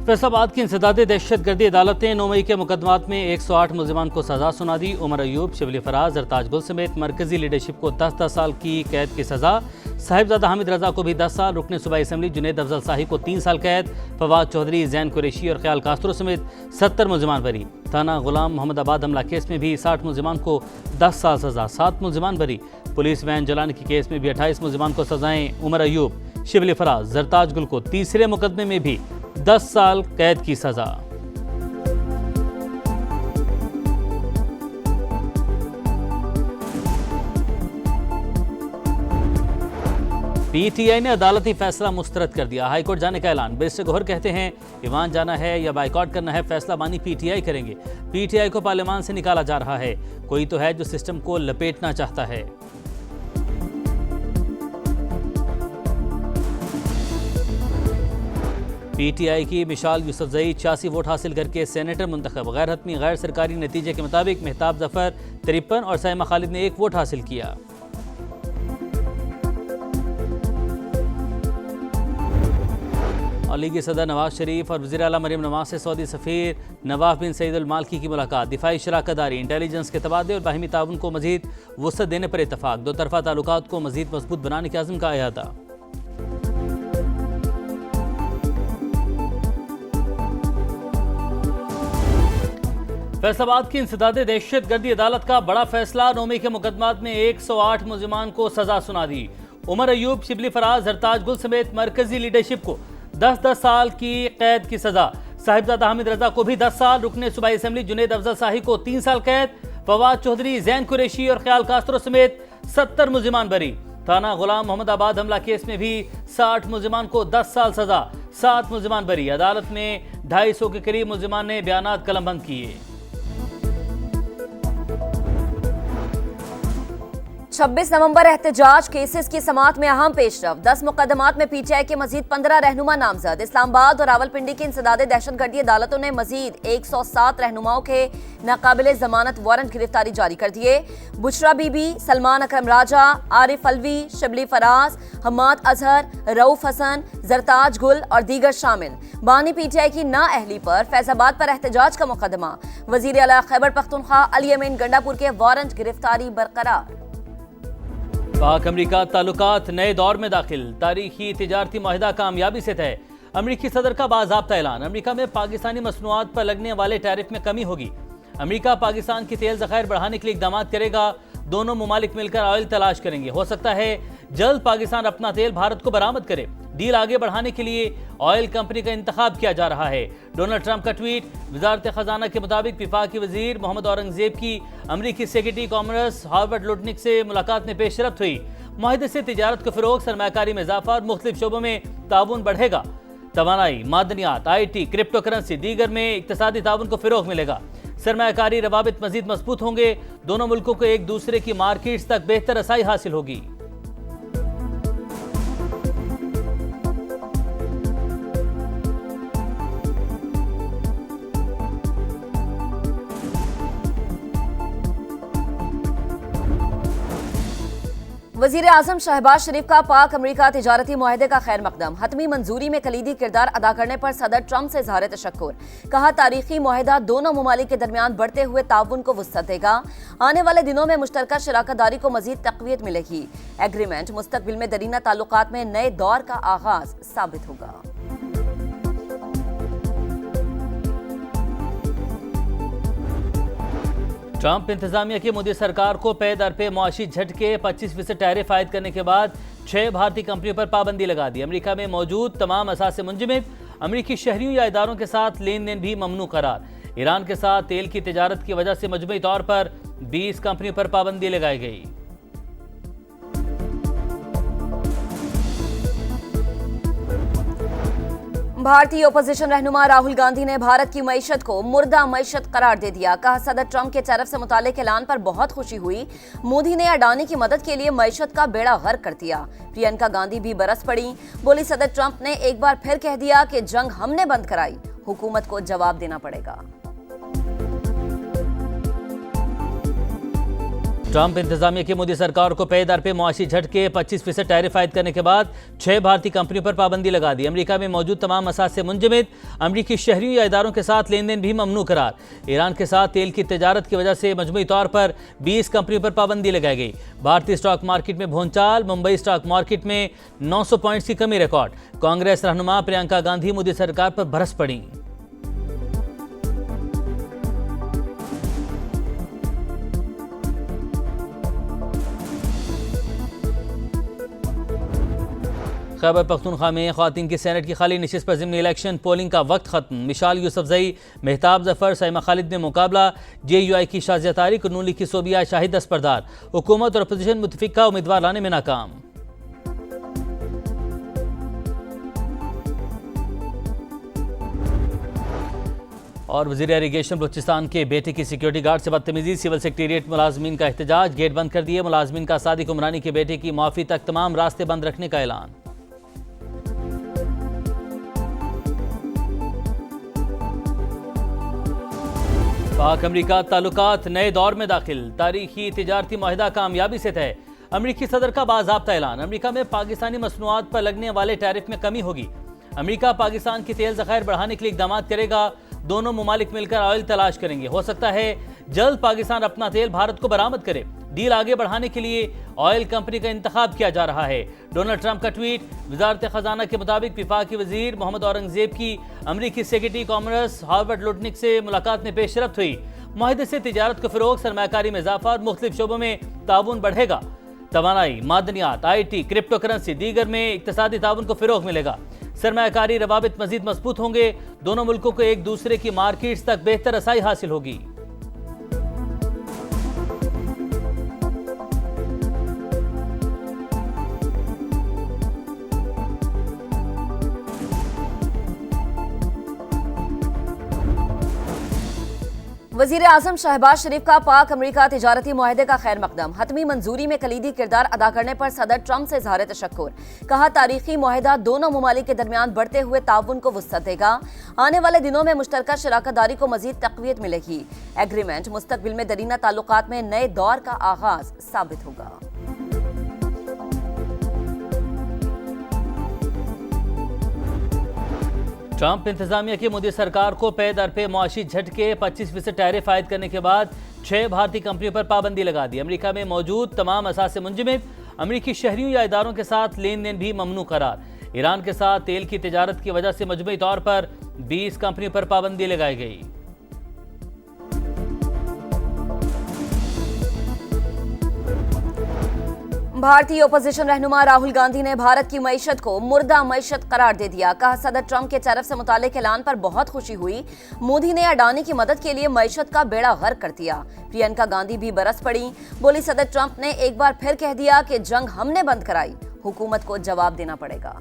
फैसलाबाद की इंसदादे दहशतगर्दी अदालत ने 9 मई के मुकदमात में 108 मुलजिमान को सजा सुना दी। उमर अयूब, शिबली फराज, जरताज गुल समेत मरकजी लीडरशिप को 10-10 साल की कैद की सजा। साहिबजादा हामिद रजा को भी 10 साल, रुकन सूबाई असम्बली जुनैद अफजल शाही को 3 साल कैद। फवाद चौधरी, जैन कुरैशी और ख्याल कास्त्रो समेत 70 मुलजिमान बरी। थाना गुलाम मोहम्मदाबाद हमला केस में भी 60 मुलजिमान को 10 साल सजा, 7 मुलजिमान बरी। पुलिस वैन जलाने के केस में भी 28 मुलजिमान को सजाएं। उमर अयूब, शिबली फराज, जरताज गुल को तीसरे मुकदमे में भी 10 साल कैद की सजा। पीटीआई ने अदालती फैसला मुस्तरद कर दिया। हाईकोर्ट जाने का ऐलान। बैरिस्टर गौहर कहते हैं ईवान जाना है या बाइकआउट करना है, फैसला बानी पीटीआई करेंगे। पीटीआई को पार्लियामान से निकाला जा रहा है। कोई तो है जो सिस्टम को लपेटना चाहता है। पीटीआई की मिशाल यूसुफजई 86 वोट हासिल करके सेनेटर मुंतखब। गैर हतमी गैर सरकारी नतीजे के मुताबिक मेहताब जफर 53 और साइमा खालिद ने 1 वोट हासिल किया। और लीगी सदर नवाज शरीफ और वज़ीर आला मरियम नवाज से सऊदी सफ़ीर नवाफ बिन सईद अल मालकी की मुलाकात। दिफाई शराकतदारी, इंटेलिजेंस के तबादले और बाहिमी ताउन को मजीद वुसअत देने पर इतफाक। दो तरफा ताल्लुकात को मजीद मजबूत बनाने के अज़्म का अहाता। फैसलाबाद की इंसदादे दहशतगर्दी अदालत का बड़ा फैसला। 9 मई के मुकदमात में 108 मुलजिमान को सजा सुना दी। उमर अयूब, शिबली फराज, जरताज गुल समेत मरकजी लीडरशिप को 10-10 साल की कैद की सजा। साहिबजादा हामिद रजा को भी 10 साल, रुकन सूबाई असम्बली जुनैद अफजल शाही को 3 साल कैद। फवाद चौधरी, जैन कुरैशी और ख्याल कास्त्रो समेत 70 मुलजिमान बरी। थाना गुलाम मोहम्मदाबाद हमला केस में भी 60 मुलजिमान को 10 साल सजा, 7 मुलजिमान बरी। अदालत में 250 के करीब मुलजिमान ने बयानात कलमबंद किए। 26 नवंबर एहतजाज केसेस की समाअत में अहम पेशरफ। 10 मुकदमात में पीटीआई के मजीद 15 रहनुमा नामजद। इस्लामाबाद और रावलपिंडी की इंसदादे दहशतगर्दी अदालतों ने मजीद 107 रहनुमाओं के नाकाबिले जमानत वारंट गिरफ्तारी जारी कर दिए। बुशरा बीबी, सलमान अकरम राजा, आरिफ अलवी, शिबली फराज, हम्माद अजहर, रऊफ हसन, जरताज गुल और दीगर शामिल। बानी पीटीआई की नाअहली पर फैसलाबाद पर एहतजाज का मुकदमा। वजीर आला खैबर पख्तूनख्वा अली अमीन गंडापुर के वारंट गिरफ्तारी बरकरार। पाक अमरीका ताल्लुकात नए दौर में दाखिल। तारीखी तिजारती मुआहिदा कामयाबी से तय। अमरीकी सदर का बाज़ाब्ता ऐलान। अमरीका में पाकिस्तानी मसनूआत पर लगने वाले टैरिफ में कमी होगी। अमरीका पाकिस्तान की तेल ज़खायर बढ़ाने के लिए इक़दाम करेगा। दोनों मुमालिक मिलकर ऑयल तलाश करेंगे। हो सकता है जल्द पाकिस्तान अपना तेल भारत को बरामद करे। डील आगे बढ़ाने के लिए ऑयल कंपनी का इंतखाब किया जा रहा है। डोनाल्ड ट्रंप का ट्वीट। वजारत खजाना के मुताबिक विफाकी वजीर मोहम्मद औरंगजेब की अमरीकी सेक्रेटरी कॉमर्स हार्वर्ड लुटनिक से मुलाकात में पेशरफ्त हुई। मुआहिदे से तिजारत को फ़रोग, सरमायाकारी में इजाफा और मुख्तलिफ शोबों में ताउन बढ़ेगा। तवानाई, मादनियात, IT, क्रिप्टो करेंसी, दीगर में इक्तसादी ताउन को फ़रोग मिलेगा। सरमायाकारी रवाबित मजीद मजबूत होंगे। दोनों मुल्कों को एक दूसरे की मार्केट्स तक बेहतर रसाई हासिल होगी। वजीर आजम शहबाज शरीफ का पाक अमरीका तिजारती मुआहदे का खैर मकदम। हतमी मंजूरी में कलीदी किरदार अदा करने पर सदर ट्रंप से इज़हार तशक्कुर। कहा तारीखी मुआहदा दोनों मुमालिक के दरमियान बढ़ते हुए ताउन को वुसअत देगा। आने वाले दिनों में मुश्तरका शराकतदारी को मजीद तक़वियत मिलेगी। एग्रीमेंट मुस्तकबिल में दरीना ताल्लुकात में नए दौर का आगाज साबित होगा। ट्रंप इंतजामिया की मोदी सरकार को पे दर पे मुआशी झटके। 25% टैरिफ आयद करने के बाद 6 भारतीय कंपनियों पर पाबंदी लगा दी। अमेरिका में मौजूद तमाम असासे मुंजमद अमेरिकी शहरियों या इदारों के साथ लेन देन भी ममनू करार। ईरान के साथ तेल की तिजारत की वजह से मजमूई तौर पर 20 कंपनियों पर पाबंदी लगाई गई। भारतीय ओपोजिशन रहनुमा राहुल गांधी ने भारत की मईशत को मुर्दा मईशत करार दे दिया। कहा सदर ट्रंप के तरफ से मुतालिक ऐलान पर बहुत खुशी हुई। मोदी ने अडानी की मदद के लिए मईशत का बेड़ा गर्क कर दिया। प्रियंका गांधी भी बरस पड़ी। बोली सदर ट्रंप ने एक बार फिर कह दिया कि जंग हमने बंद कराई, हुकूमत को जवाब देना पड़ेगा। ट्रंप इंतजामिया की मोदी सरकार को पे दर पे मुआशी झटके 25% टैरिफ आयद करने के बाद 6 भारतीय कंपनियों पर पाबंदी लगा दी। अमेरिका में मौजूद तमाम मसाज से मुंजमद अमेरिकी शहरियों या इदारों के साथ लेन देन भी ममनू करार। ईरान के साथ तेल की तजारत की वजह से मजमूई तौर पर 20 कंपनियों पर पाबंदी लगाई गई। भारतीय स्टॉक मार्केट में भूचाल, मुंबई स्टॉक मार्केट में 900 पॉइंट्स की कमी रिकॉर्ड। कांग्रेस रहनुमा प्रियंका गांधी मोदी सरकार पर बरस पड़ी। खैबर पख्तूनख्वा में ख्वातीन की सेनेट की खाली नशिस्त पर ज़िमनी इलेक्शन पोलिंग का वक्त खत्म। मिशाल यूसुफजई, मेहताब जफर, सईमा खालिद में मुकाबला। JUI की शाजिया तारिक और नून लीग की सोबिया शाहिद दस्तबरदार। हुकूमत और अपोजिशन मुतफिका उम्मीदवार लाने में नाकाम। और वज़ीर इरीगेशन बलूचिस्तान के बेटे की सिक्योरिटी गार्ड से बदतमीजी, सिविल सेक्रेटेरिएट मुलाजमीन का एहतजाज, गेट बंद कर दिए। मुलाजमीन का सादिक उमरानी के बेटे की माफी तक तमाम रास्ते बंद रखने का ऐलान। पाक अमरीका ताल्लुकात नए दौर में दाखिल, तारीखी तिजारती माहिदा कामयाबी से तय। अमरीकी सदर का बाज़ाब्ता ऐलान, अमरीका में पाकिस्तानी मसनूआत पर लगने वाले टैरिफ में कमी होगी। अमरीका पाकिस्तान की तेल ज़खायर बढ़ाने के लिए इक़दाम करेगा। दोनों मुमालिक मिलकर ऑयल तलाश करेंगे। हो सकता है जल्द पाकिस्तान अपना तेल भारत को बरामद करे। डील आगे बढ़ाने के लिए ऑयल कंपनी का इंतखाब किया जा रहा है। डोनाल्ड ट्रंप का ट्वीट। वजारत खजाना के मुताबिक विफाकी वजीर मोहम्मद औरंगजेब की अमरीकी सेक्रेटरी कॉमर्स हार्वर्ड लुटनिक से मुलाकात में पेशरफ्त हुई। मुआहदे से तिजारत को फ़रोग, सरमायाकारी में इजाफा और मुख्तलिफ शोबों में ताउन बढ़ेगा। तवानाई, मादनियात, IT, क्रिप्टो करेंसी, दीगर में इक्तसादी ताउन को फ़रोग मिलेगा। सरमायाकारी रवाबित मजीद मजबूत होंगे। दोनों मुल्कों को एक दूसरे की मार्केट्स तक बेहतर रसाई हासिल होगी। वजीर आजम शहबाज शरीफ का पाक अमरीका तिजारती मुआहदे का खैर मकदम, हतमी मंजूरी में कलीदी किरदार अदा करने पर सदर ट्रंप से इजहार तशक्कुर। कहा तारीखी मुआहदा दोनों ममालिक के दरमियान बढ़ते हुए ताउन को वुसअत देगा। आने वाले दिनों में मुश्तरका शराकतदारी को मजीद तक़वियत मिलेगी। एग्रीमेंट मुस्तकबिल में दरीना ताल्लुकात में नए दौर का आगाज साबित होगा। ट्रंप इंतजामिया की मोदी सरकार को पे दर पे मुआशी झटके 25% टैरिफ आयद करने के बाद 6 भारतीय कंपनियों पर पाबंदी लगा दी। अमेरिका में मौजूद तमाम मसाज से मुंजमद अमेरिकी शहरियों या इदारों के साथ लेन देन भी ममनू करार। ईरान के साथ तेल की तजारत की वजह से मजमूई तौर पर 20 कंपनियों पर पाबंदी लगाई गई। भारतीय ओपोजिशन रहनुमा राहुल गांधी ने भारत की मईशत को मुर्दा मईशत करार दे दिया। कहा सदर ट्रंप के टैरिफ से मुतालिक ऐलान पर बहुत खुशी हुई। मोदी ने अडानी की मदद के लिए मईशत का बेड़ा गर्क कर दिया। प्रियंका गांधी भी बरस पड़ी। बोली सदर ट्रंप ने एक बार फिर कह दिया कि जंग हमने बंद कराई, हुकूमत को जवाब देना पड़ेगा।